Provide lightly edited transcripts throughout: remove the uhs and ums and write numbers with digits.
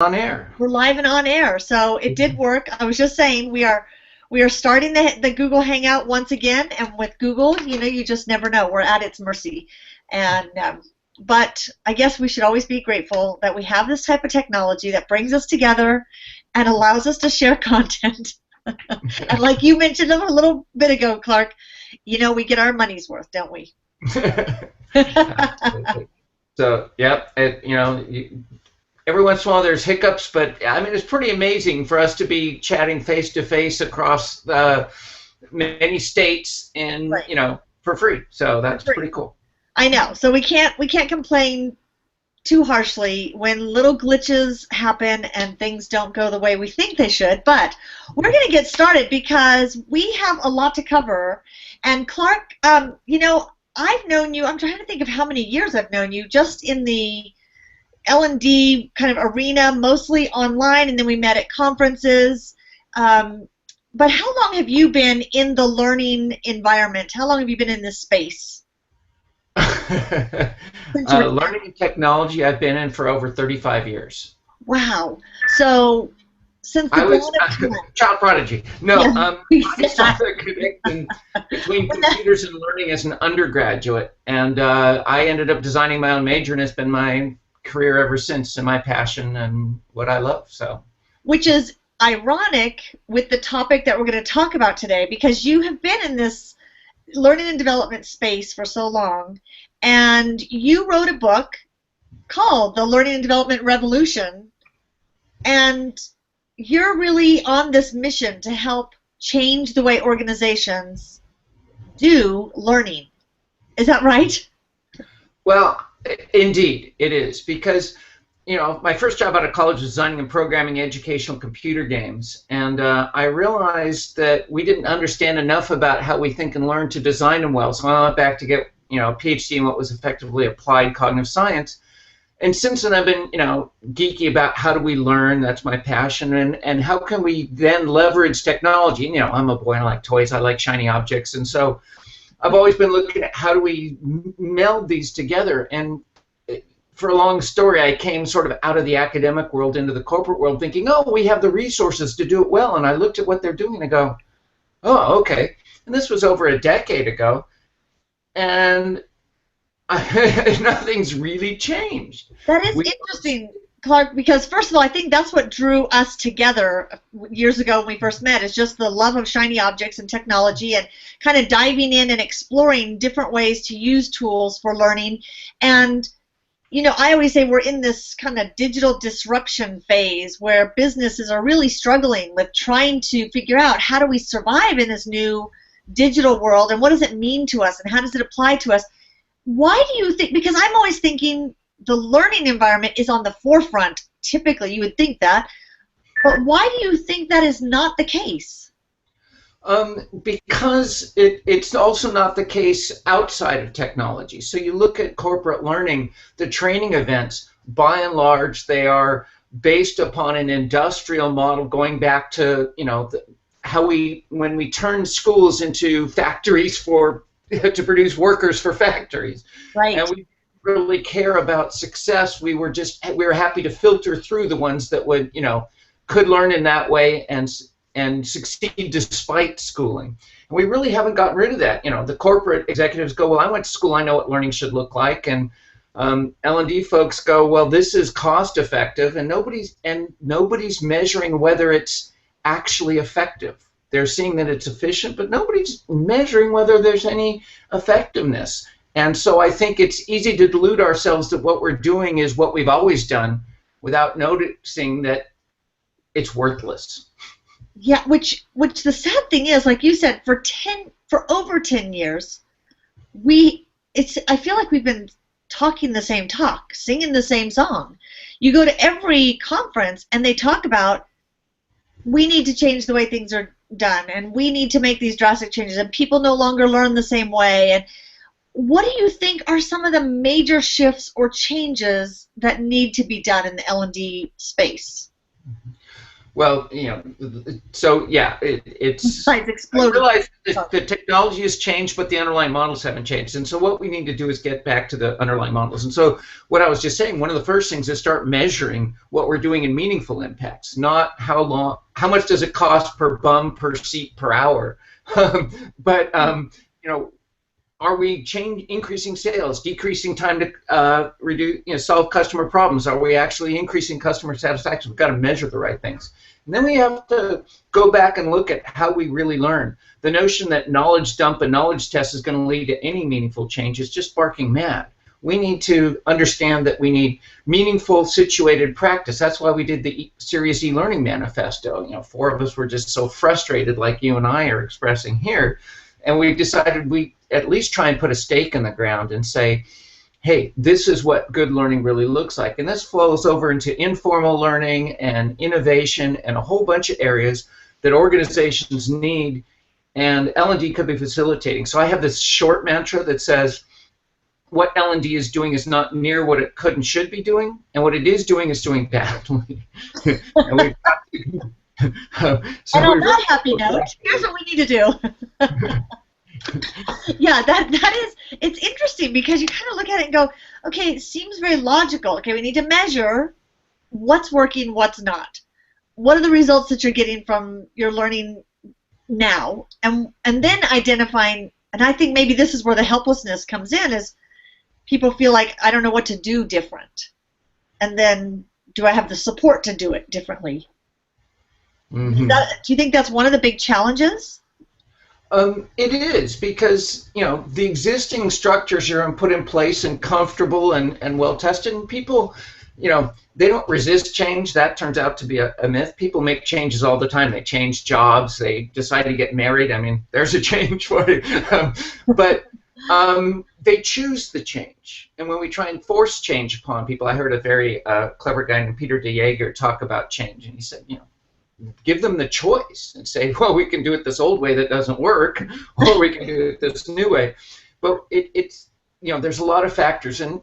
on air. We're live and on air, so it did work. I was just saying we are starting the Google Hangout once again, and with Google, you just never know. We're at its mercy, and but I guess we should always be grateful that we have this type of technology that brings us together and allows us to share content. And like you mentioned a little bit ago, Clark, we get our money's worth, don't we? So, yep, every once in a while there's hiccups, but I mean it's pretty amazing for us to be chatting face to face across many states and right. for free. So that's pretty cool. I know. So we can't complain too harshly when little glitches happen and things don't go the way we think they should. But we're going to get started because we have a lot to cover. And Clark, I've known you. I'm trying to think of how many years I've known you, just in the L&D kind of arena, mostly online, and then we met at conferences. But how long have you been in the learning environment? How long have you been in this space? Learning and technology I've been in for over 35 years. Wow. So since the I was dawn of child prodigy. No, yeah. I saw the connection between computers and learning as an undergraduate, and I ended up designing my own major, and it's been my career ever since, and my passion and what I love. So, which is ironic with the topic that we're going to talk about today, because you have been in this learning and development space for so long, and you wrote a book called The Learning and Development Revolution, and you're really on this mission to help change the way organizations do learning. Is that right? Well, indeed, it is, because my first job out of college was designing and programming educational computer games, and I realized that we didn't understand enough about how we think and learn to design them well. So I went back to get a PhD in what was effectively applied cognitive science. And since then, I've been geeky about how do we learn. That's my passion, and how can we then leverage technology. I'm a boy, I like toys, I like shiny objects, and so I've always been looking at how do we meld these together. And for a long story, I came sort of out of the academic world into the corporate world thinking, oh, we have the resources to do it well. And I looked at what they're doing and I go, oh, okay. And this was over a decade ago. And nothing's really changed. That is interesting, Clark, because first of all, I think that's what drew us together years ago when we first met, is just the love of shiny objects and technology and kind of diving in and exploring different ways to use tools for learning. And I always say we're in this kind of digital disruption phase where businesses are really struggling with trying to figure out how do we survive in this new digital world, and what does it mean to us, and how does it apply to us. Why do you think, because I'm always thinking the learning environment is on the forefront, typically, you would think that, but why do you think that is not the case? Because it's also not the case outside of technology. So you look at corporate learning, the training events, by and large, they are based upon an industrial model going back to, when we turned schools into factories to produce workers for factories. Right. And we didn't really care about success. We were happy to filter through the ones that would, could learn in that way and succeed despite schooling. And we really haven't gotten rid of that. The corporate executives go, well, I went to school, I know what learning should look like, and L&D folks go, well, this is cost effective, and nobody's measuring whether it's actually effective. They're seeing that it's efficient, but nobody's measuring whether there's any effectiveness. And so I think it's easy to delude ourselves that what we're doing is what we've always done without noticing that it's worthless. Yeah, which the sad thing is, like you said, for over 10 years, I feel like we've been talking the same talk, singing the same song. You go to every conference and they talk about, we need to change the way things are done, and we need to make these drastic changes, and people no longer learn the same way. And what do you think are some of the major shifts or changes that need to be done in the L&D space? Well, so yeah, it's. Besides I exploding. realize that the technology has changed, but the underlying models haven't changed. And so what we need to do is get back to the underlying models. And so what I was just saying, one of the first things is start measuring what we're doing in meaningful impacts, not how much does it cost per bum, per seat, per hour, but you know, are we increasing sales, decreasing time to solve customer problems? Are we actually increasing customer satisfaction? We've got to measure the right things. And then we have to go back and look at how we really learn. The notion that knowledge dump and knowledge test is going to lead to any meaningful change is just barking mad. We need to understand that we need meaningful, situated practice. That's why we did the Serious E-Learning Manifesto. 4 of us were just so frustrated, like you and I are expressing here. And we decided we at least try and put a stake in the ground and say, hey, this is what good learning really looks like. And this flows over into informal learning and innovation and a whole bunch of areas that organizations need, and L&D could be facilitating. So I have this short mantra that says, what L&D is doing is not near what it could and should be doing, and what it is doing badly. And we've got to, and on that happy note, here's what we need to do. Yeah, that is, it's interesting because you kind of look at it and go, okay, it seems very logical. Okay, we need to measure what's working, what's not. What are the results that you're getting from your learning now? And then identifying, and I think maybe this is where the helplessness comes in, is people feel like, I don't know what to do different. And then, do I have the support to do it differently? Mm-hmm. Do you think that's one of the big challenges? It is, because the existing structures are put in place and comfortable and well tested, and people, they don't resist change. That turns out to be a myth. People make changes all the time. They change jobs. They decide to get married. I mean, there's a change for it. But they choose the change. And when we try and force change upon people, I heard a very clever guy named Peter de Jager talk about change, and he said, give them the choice and say, well, we can do it this old way that doesn't work, or we can do it this new way. But it's there's a lot of factors, and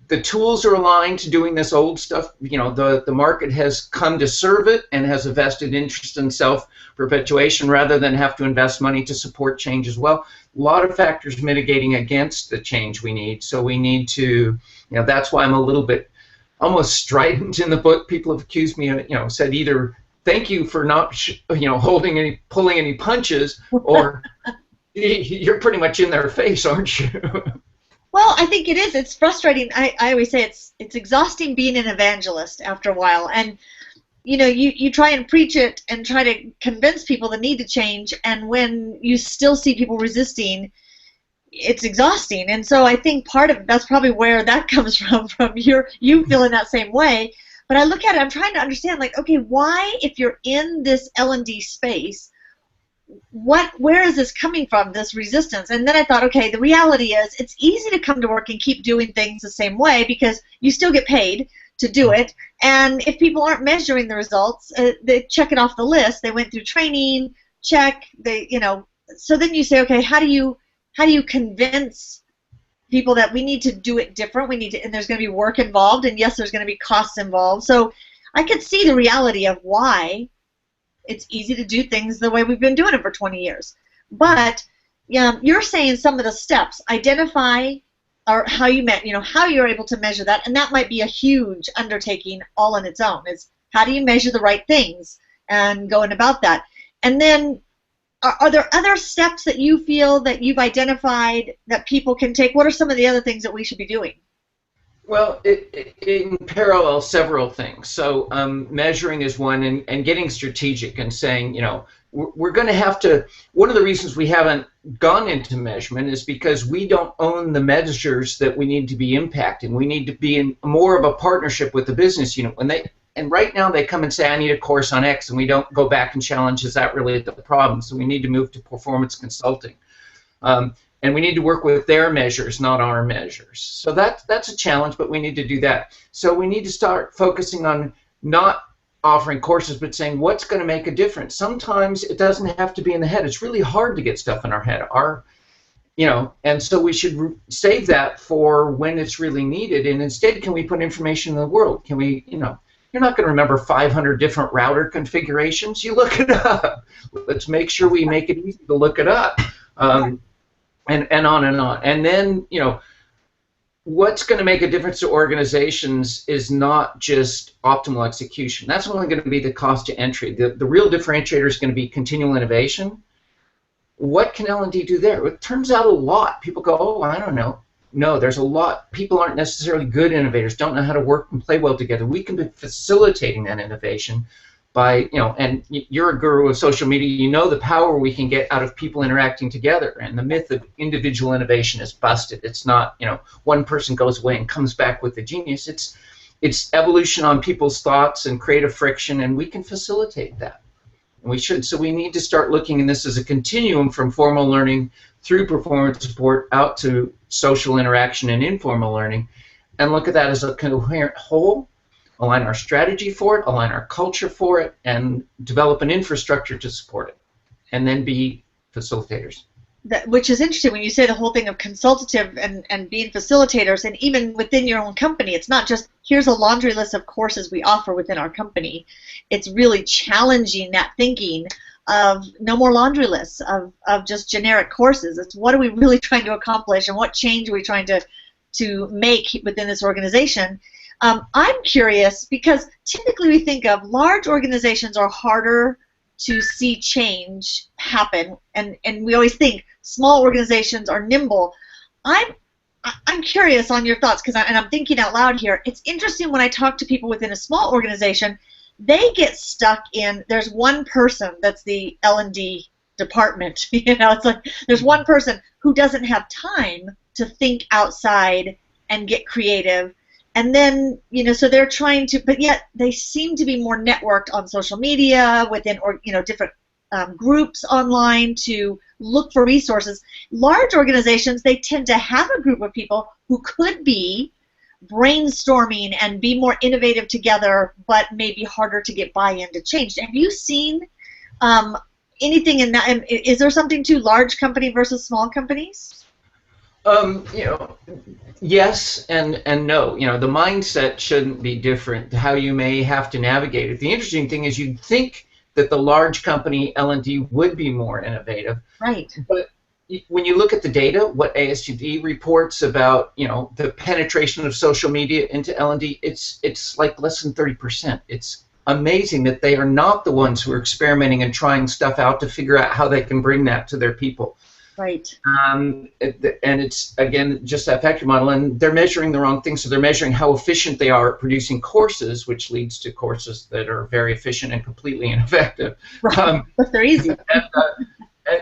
the tools are aligned to doing this old stuff. The market has come to serve it and has a vested interest in self-perpetuation rather than have to invest money to support change as well. A lot of factors mitigating against the change we need. So we need to, that's why I'm a little bit almost strident in the book. People have accused me of, said either thank you for not, pulling any punches, or you're pretty much in their face, aren't you? Well, I think it is. It's frustrating. I always say it's exhausting being an evangelist after a while, and you try and preach it and try to convince people the need to change, and when you still see people resisting, it's exhausting. And so I think part of that's probably where that comes from you feeling that same way. But I look at it, I'm trying to understand, like, okay, why, if you're in this L&D space, where is this coming from, this resistance? And then I thought, okay, the reality is it's easy to come to work and keep doing things the same way because you still get paid to do it. And if people aren't measuring the results, they check it off the list. They went through training, check, so then you say, okay, how do you convince people that we need to do it different? And there's going to be work involved, and yes, there's going to be costs involved. So I could see the reality of why it's easy to do things the way we've been doing it for 20 years. But you're saying some of the steps, identify, or how how you're able to measure that, and that might be a huge undertaking all on its own. Is how do you measure the right things and going about that? And then are there other steps that you feel that you've identified that people can take? What are some of the other things that we should be doing? Well, in parallel, several things. So measuring is one, and getting strategic and saying, we're going to have to, one of the reasons we haven't gone into measurement is because we don't own the measures that we need to be impacting. We need to be in more of a partnership with the business unit. And right now they come and say, I need a course on X, and we don't go back and challenge, is that really the problem? So we need to move to performance consulting. And we need to work with their measures, not our measures. So that's a challenge, but we need to do that. So we need to start focusing on not offering courses, but saying what's going to make a difference. Sometimes it doesn't have to be in the head. It's really hard to get stuff in our head. And so we should save that for when it's really needed. And instead, can we put information in the world? Can we, you're not going to remember 500 different router configurations. You look it up. Let's make sure we make it easy to look it up, and on and on. And then, what's going to make a difference to organizations is not just optimal execution. That's only going to be the cost to entry. The real differentiator is going to be continual innovation. What can L&D do there? It turns out a lot. People go, oh, I don't know. No, there's a lot. People aren't necessarily good innovators, don't know how to work and play well together. We can be facilitating that innovation by, and you're a guru of social media, you know the power we can get out of people interacting together, and the myth of individual innovation is busted. It's not, one person goes away and comes back with the genius. It's evolution on people's thoughts and creative friction, and we can facilitate that. And we should. So we need to start looking at this as a continuum from formal learning through performance support out to social interaction and informal learning, and look at that as a coherent whole, align our strategy for it, align our culture for it, and develop an infrastructure to support it, and then be facilitators. Which is interesting when you say the whole thing of consultative and being facilitators, and even within your own company, it's not just here's a laundry list of courses we offer within our company. It's really challenging that thinking of no more laundry lists of just generic courses. It's what are we really trying to accomplish, and what change are we trying to make within this organization. I'm curious because typically we think of large organizations are harder to see change happen, and we always think small organizations are nimble. I'm curious on your thoughts, because I'm thinking out loud here. It's interesting when I talk to people within a small organization, they get stuck in, there's one person that's the L&D department. It's like there's one person who doesn't have time to think outside and get creative. And then, so they're trying to, but yet they seem to be more networked on social media, within, or different groups online to look for resources. Large organizations, they tend to have a group of people who could be brainstorming and be more innovative together, but maybe harder to get buy-in to change. Have you seen anything in that? Is there something to large company versus small companies? Yes and no. The mindset shouldn't be different, how you may have to navigate it. The interesting thing is you'd think that the large company L&D would be more innovative. Right. But when you look at the data, what ASGD reports about, the penetration of social media into L&D, it's like less than 30%. It's amazing that they are not the ones who are experimenting and trying stuff out to figure out how they can bring that to their people. Right. And it's, again, just that factory model, and they're measuring the wrong thing. So they're measuring how efficient they are at producing courses, which leads to courses that are very efficient and completely ineffective. Right. But they're easy.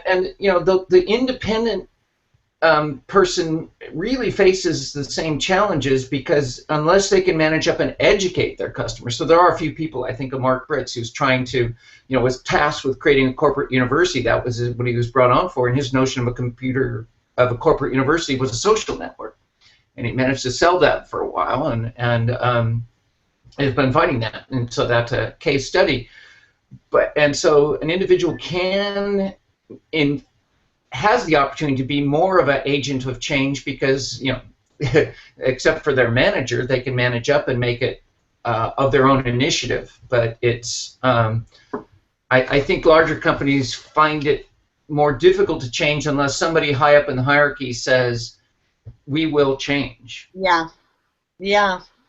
And the independent person really faces the same challenges, because unless they can manage up and educate their customers, so there are a few people, I think of Mark Britz, who's trying to, was tasked with creating a corporate university. That was what he was brought on for, and his notion of a corporate university was a social network, and he managed to sell that for a while, and has been fighting that, and so that's a case study. And so an individual has the opportunity to be more of an agent of change, because except for their manager, they can manage up and make it of their own initiative. But it's I think larger companies find it more difficult to change unless somebody high up in the hierarchy says, we will change. Yeah.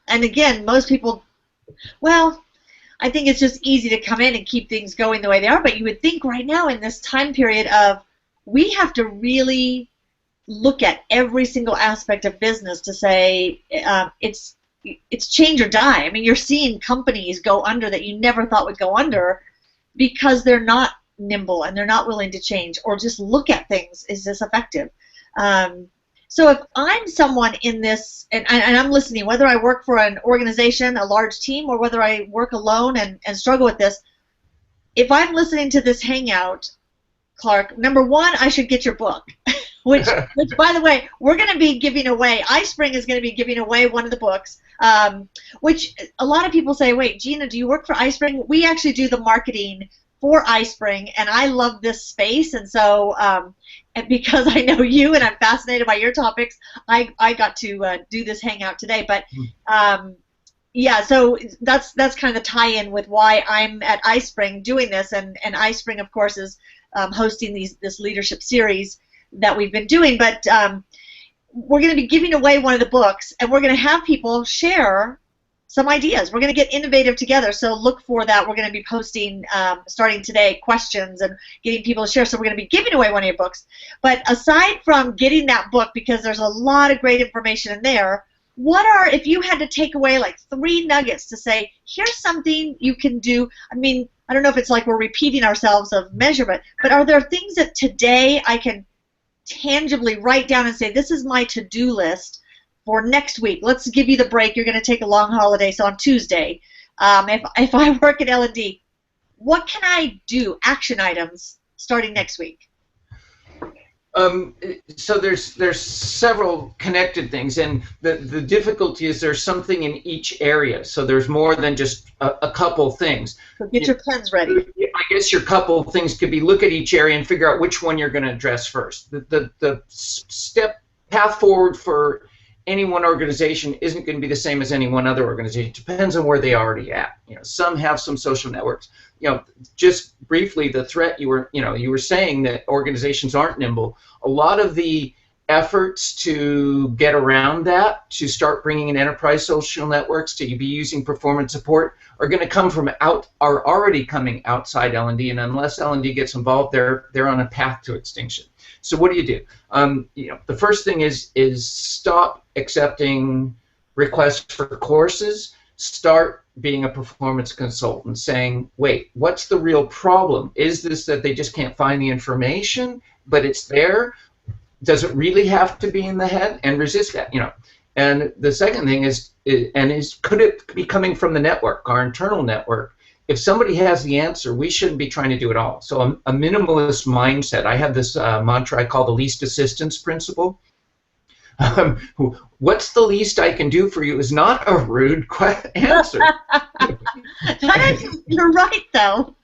And again, most people, well, I think it's just easy to come in and keep things going the way they are, but you would think right now in this time period of, we have to really look at every single aspect of business to say it's change or die. I mean, you're seeing companies go under that you never thought would go under because they're not nimble and they're not willing to change or just look at things. Is this effective? So if I'm someone in this, and I'm listening, whether I work for an organization, a large team, or whether I work alone and struggle with this, if I'm listening to this hangout, Clark, number one, I should get your book, which by the way, we're going to be giving away. iSpring is going to be giving away one of the books, which a lot of people say, wait, Gina, do you work for iSpring? We actually do the marketing for iSpring, and I love this space, and so and because I know you and I'm fascinated by your topics, I got to do this hangout today. But yeah, so that's kind of the tie-in with why I'm at iSpring doing this, and iSpring, of course, is hosting this leadership series that we've been doing. But we're going to be giving away one of the books, and we're going to have people share some ideas. We're going to get innovative together, so look for that. We're going to be posting, starting today, questions and getting people to share. So we're going to be giving away one of your books. But aside from getting that book, because there's a lot of great information in there, what are, if you had to take away like 3 nuggets to say, here's something you can do? I mean, I don't know if it's like we're repeating ourselves of measurement, but are there things that today I can tangibly write down and say, this is my to-do list for next week? Let's give you the break. You're going to take a long holiday, so on Tuesday, if I work at L&D, what can I do, action items, starting next week? So there's several connected things, and the difficulty is there's something in each area. So there's more than just a couple things. So get your pens ready. I guess your couple things could be look at each area and figure out which one you're going to address first. The path forward for any one organization isn't going to be the same as any one other organization. It depends on where they are already at. Some have some social networks. Just briefly, the threat you were saying that organizations aren't nimble. A lot of the efforts to get around that, to start bringing in enterprise social networks, to be using performance support, are going to come from are already coming outside L&D, and unless L&D gets involved, they're on a path to extinction. So what do you do? The first thing is stop accepting requests for courses. Start being a performance consultant, saying, wait, what's the real problem? Is this that they just can't find the information, but it's there? Does it really have to be in the head? And resist that, And the second thing is could it be coming from the network, our internal network? If somebody has the answer, we shouldn't be trying to do it all. So a minimalist mindset. I have this mantra I call the least assistance principle. What's the least I can do for you is not a rude answer. You're right, though.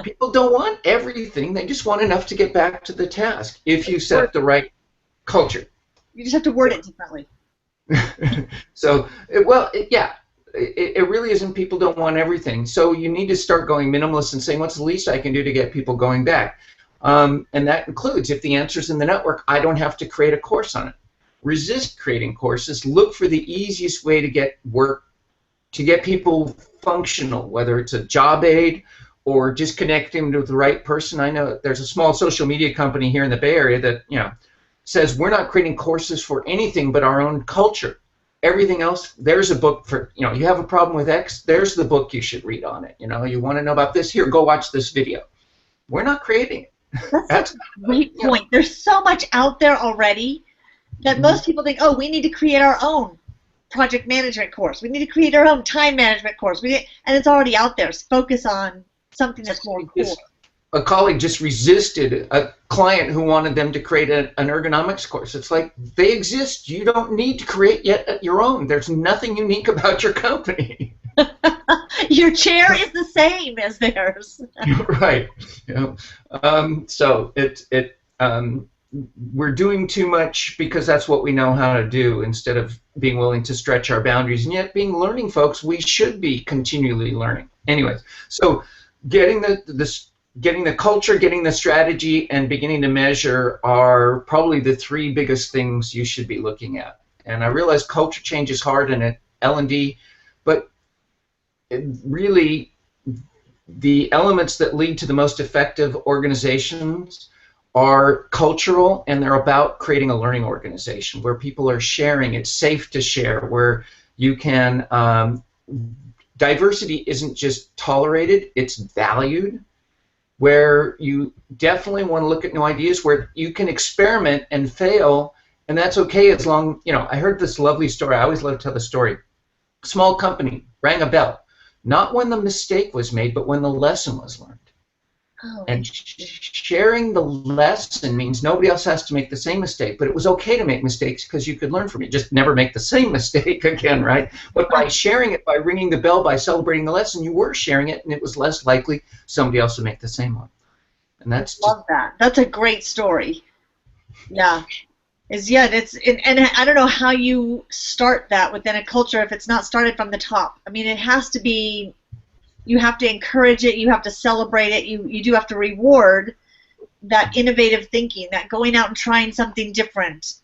People don't want everything. They just want enough to get back to the task if you set the right culture. You just have to word it differently. So, it really isn't people don't want everything. So you need to start going minimalist and saying, what's the least I can do to get people going back? And that includes, if the answer's in the network, I don't have to create a course on it. Resist creating courses. Look for the easiest way to get people functional, whether it's a job aid or just connecting them to the right person. I know there's a small social media company here in the Bay Area that says we're not creating courses for anything but our own culture. Everything else, there's a book for, you have a problem with X, there's the book you should read on it. You want to know about this, here, go watch this video. We're not creating it. That's a great point. There's so much out there already that most people think, oh, we need to create our own project management course. We need to create our own time management course. And it's already out there. So focus on something that's more cool. A colleague just resisted a client who wanted them to create an ergonomics course. It's like, they exist. You don't need to create yet your own. There's nothing unique about your company. Your chair is the same as theirs. Right. So we're doing too much because that's what we know how to do, instead of being willing to stretch our boundaries. And yet, being learning folks, we should be continually learning. Anyways, so getting the culture, getting the strategy, and beginning to measure are probably the 3 biggest things you should be looking at. And I realize culture change is hard and at L&D, but really the elements that lead to the most effective organizations are cultural, and they're about creating a learning organization where people are sharing. It's safe to share, where you can diversity isn't just tolerated, it's valued, where you definitely want to look at new ideas, where you can experiment and fail, and that's okay as long, I heard this lovely story. I always love to tell the story. Small company rang a bell, not when the mistake was made, but when the lesson was learned. Oh. And sharing the lesson means nobody else has to make the same mistake, but it was okay to make mistakes because you could learn from it. Just never make the same mistake again, right? But by sharing it, by ringing the bell, by celebrating the lesson, you were sharing it, and it was less likely somebody else would make the same one. And that's love that. That's a great story. Yeah. Is yeah, and I don't know how you start that within a culture if it's not started from the top. I mean, it has to be. You have to encourage it. You have to celebrate it. You do have to reward that innovative thinking, that going out and trying something different.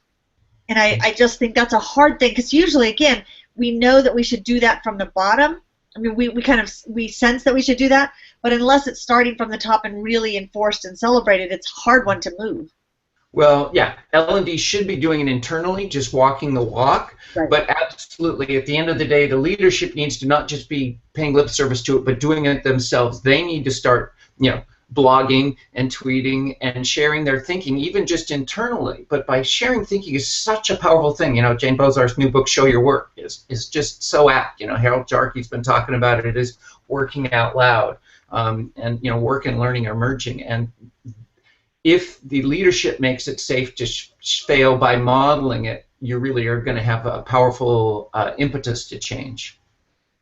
And I just think that's a hard thing because usually, again, we know that we should do that from the bottom. I mean, we kind of we sense that we should do that, but unless it's starting from the top and really enforced and celebrated, it's a hard one to move. Well, yeah, L&D should be doing it internally, just walking the walk. Right. But absolutely, at the end of the day, the leadership needs to not just be paying lip service to it, but doing it themselves. They need to start, blogging and tweeting and sharing their thinking, even just internally. But by sharing thinking is such a powerful thing. Jane Bozarth's new book, Show Your Work, is just so apt. Harold Jarkey's been talking about it. It is working out loud, and work and learning are merging. And if the leadership makes it safe to fail by modeling it, you really are going to have a powerful impetus to change.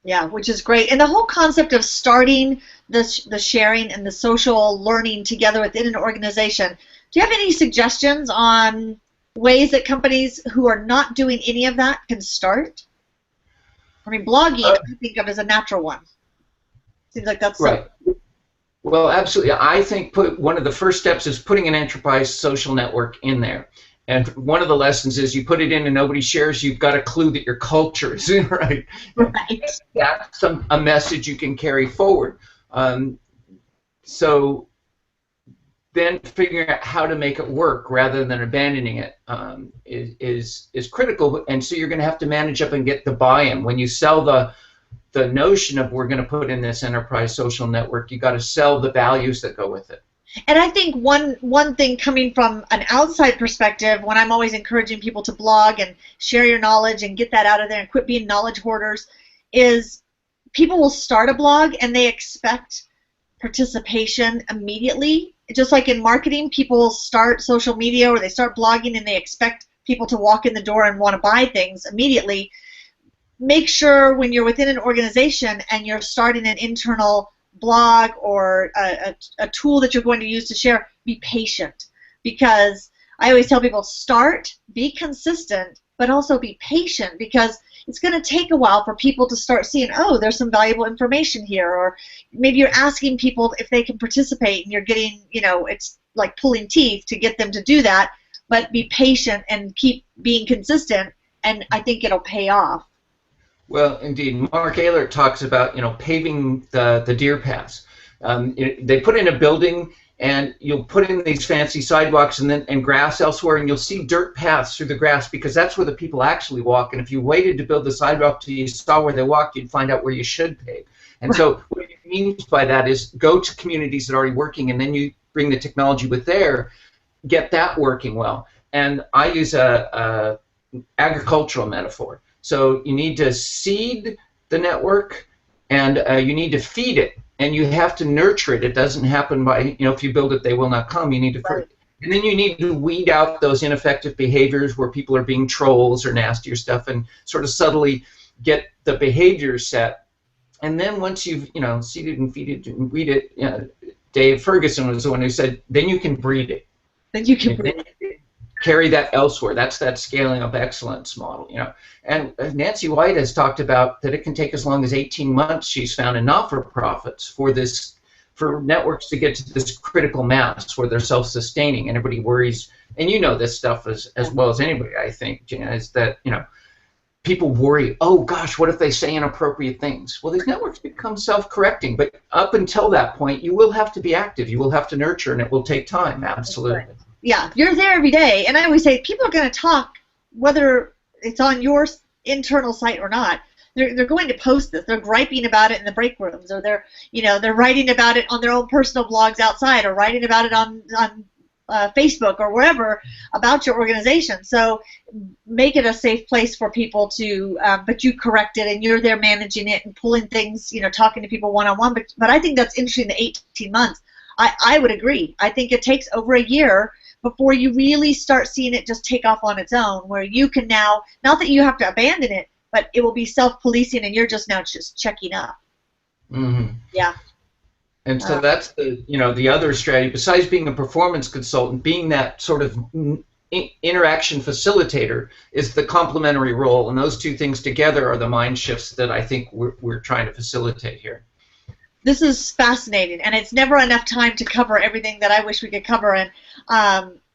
Yeah, which is great. And the whole concept of starting the sharing and the social learning together within an organization, do you have any suggestions on ways that companies who are not doing any of that can start? I mean, blogging I think of as a natural one. Seems like that's right. Well, absolutely. I think one of the first steps is putting an enterprise social network in there. And one of the lessons is you put it in and nobody shares, you've got a clue that your culture is in, right? Right. That's a message you can carry forward. So then figuring out how to make it work rather than abandoning it is critical. And so you're going to have to manage up and get the buy-in. When you sell the notion of we're going to put in this enterprise social network, you got to sell the values that go with it. And I think one thing coming from an outside perspective, when I'm always encouraging people to blog and share your knowledge and get that out of there and quit being knowledge hoarders, is people will start a blog and they expect participation immediately. Just like in marketing, people start social media or they start blogging and they expect people to walk in the door and want to buy things immediately. Make sure when you're within an organization and you're starting an internal blog or a tool that you're going to use to share, be patient. Because I always tell people, start, be consistent, but also be patient, because it's going to take a while for people to start seeing, oh, there's some valuable information here, or maybe you're asking people if they can participate and you're getting, it's like pulling teeth to get them to do that, but be patient and keep being consistent, and I think it'll pay off. Well, indeed. Mark Ehlert talks about, paving the deer paths. They put in a building, and you'll put in these fancy sidewalks and grass elsewhere, and you'll see dirt paths through the grass because that's where the people actually walk. And if you waited to build the sidewalk till you saw where they walked, you'd find out where you should pave. And so what it means by that is go to communities that are already working, and then you bring the technology with there, get that working well. And I use a agricultural metaphor. So you need to seed the network, and you need to feed it, and you have to nurture it. It doesn't happen by, if you build it, they will not come. You need to, right. And then you need to weed out those ineffective behaviors where people are being trolls or nastier stuff, and sort of subtly get the behaviors set. And then once you've, seeded and feed it and weed it, Dave Ferguson was the one who said, then you can breed it. Then you can breed it. Carry that elsewhere. That's that scaling up excellence model, And Nancy White has talked about that it can take as long as 18 months, she's found, in not-for-profits for networks to get to this critical mass where they're self-sustaining, and everybody worries, and this stuff as well as anybody, I think, Gina, is that, people worry, oh gosh, what if they say inappropriate things? Well, these networks become self-correcting, but up until that point, you will have to be active, you will have to nurture, and it will take time, absolutely. Yeah, you're there every day, and I always say people are going to talk whether it's on your internal site or not. They're going to post this. They're griping about it in the break rooms, or they're writing about it on their own personal blogs outside, or writing about it on Facebook or wherever about your organization. So make it a safe place for people to, but you correct it and you're there managing it and pulling things, talking to people one-on-one. But I think that's interesting, the 18 months. I would agree. I think it takes over a year before you really start seeing it just take off on its own, where you can now, not that you have to abandon it, but it will be self-policing and you're just now just checking up. Mm-hmm. Yeah. And so that's the other strategy, besides being a performance consultant, being that sort of interaction facilitator is the complementary role, and those two things together are the mind shifts that I think we're trying to facilitate here. This is fascinating, and it's never enough time to cover everything that I wish we could cover. And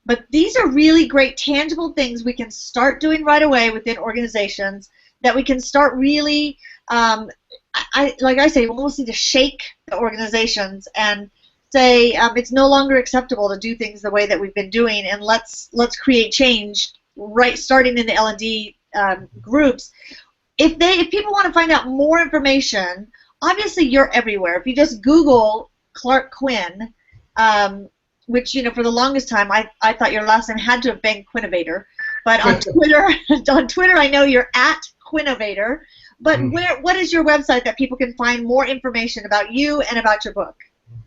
but these are really great, tangible things we can start doing right away within organizations that we can start really, like I say, we almost need to shake the organizations and say it's no longer acceptable to do things the way that we've been doing, and let's create change right starting in the L&D groups. If people want to find out more information, obviously you're everywhere. If you just Google Clark Quinn, which, you know, for the longest time I thought your last name had to have been Quinnovator, but on Twitter I know you're at Quinnovator. But what is your website that people can find more information about you and about your book?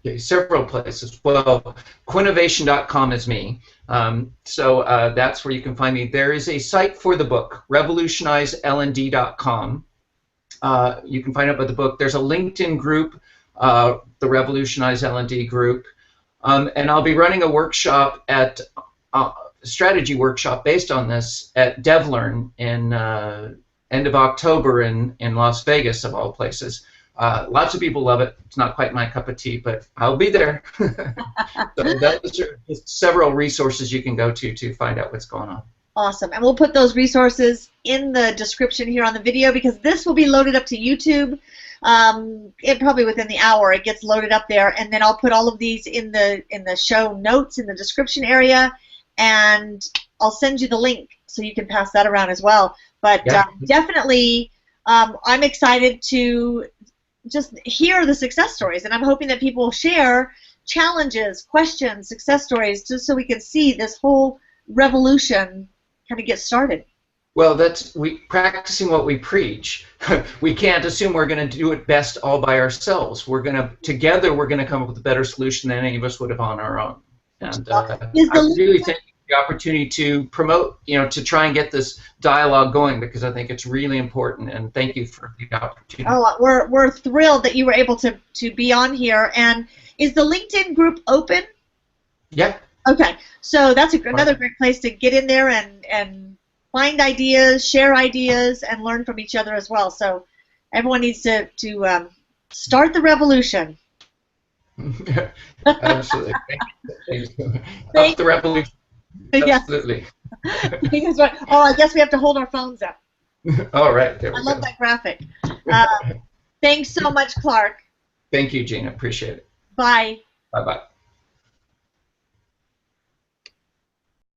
Okay, several places. Well, Quinnovation.com is me, so that's where you can find me. There is a site for the book, revolutionizeld.com. You can find out about the book. There's a LinkedIn group, the Revolutionize L&D group, and I'll be running a workshop at strategy workshop based on this at DevLearn in end of October in Las Vegas, of all places. Lots of people love it. It's not quite my cup of tea, but I'll be there. So those are several resources you can go to find out what's going on. Awesome. And we'll put those resources in the description here on the video, because this will be loaded up to YouTube. Probably within the hour it gets loaded up there, and then I'll put all of these in the show notes in the description area, and I'll send you the link so you can pass that around as well. But yeah. Definitely, I'm excited to just hear the success stories, and I'm hoping that people share challenges, questions, success stories, just so we can see this whole revolution kind of get started. Well, that's practicing what we preach. We can't assume we're going to do it best all by ourselves. Together we're going to come up with a better solution than any of us would have on our own. And I really think the opportunity to promote, to try and get this dialogue going, because I think it's really important, and thank you for the opportunity. Oh, we're thrilled that you were able to be on here. And is the LinkedIn group open? Yeah. Okay, so that's another great place to get in there and find ideas, share ideas, and learn from each other as well. So everyone needs to start the revolution. Absolutely. Thank you. Up the revolution. Absolutely. Yes. Oh, I guess we have to hold our phones up. All right. There we go. I love that graphic. Thanks so much, Clark. Thank you, Gina. Appreciate it. Bye. Bye-bye.